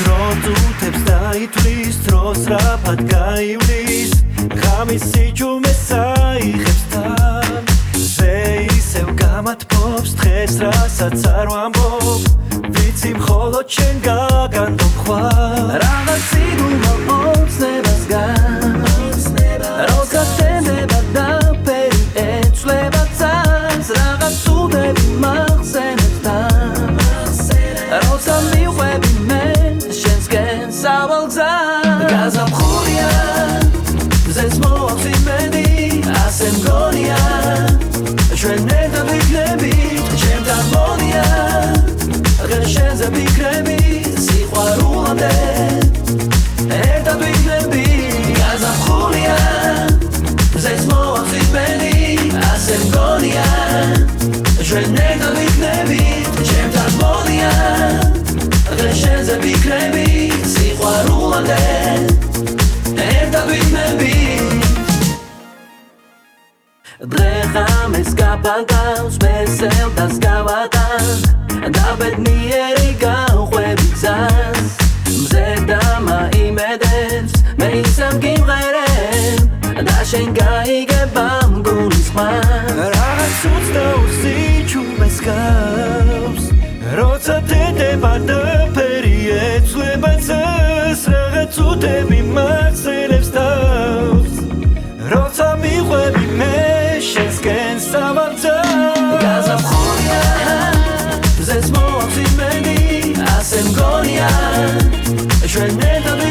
დროთებს დაითვლის დროს რაფად გაივლის ღამის სიჩუმე საიხებს თან ზე ისევ გამათბობს დღეს რასაც არ ვამბობ ვიცი მხოლოდ შენ გაგანდობ ხვალ რაღაც სიგულმა ოცნებას გავს როცა თენდება და ფერი ეცვლება წარს რაღაც უდები მახსენებს თან როცა მივხვები მე შენსკენ სავალგზა გაზაფხულია ზეს მოაქვს იმედი ასე მგონია ჩვენ ერთად ვიქნებით ჩემთან მონია დღეს შენზე ვიქნები სიყვარულამდე ერთად ვიქნებით გაზაფხულია ზეს მოაქვს იმედი ასე მგონია ჩვენ ერთად ვიქნებით ჩემთან მონია დღეს შენზე ვიქნები სიყვარულამდე ერთად ვიქნებით დღეღამეს გაბაგავს მესელდას გავატან და ბედნიერი გავყვები გზას მზე დამაიმედებს მე ისევ გიმღერებ და შენ გაიგება მგულის ხმას რაღაც უცნაურ სიჩუმეს გავს როცა თენდება და ფერი ეცვლება წელს რაღაც უდები მახსენებს თავს როცა მივხვები მე შენსკენ სავალგზა გაზაფხულია ზეს მოაქვს იმედი ასე მგონია ჩვენ ერთად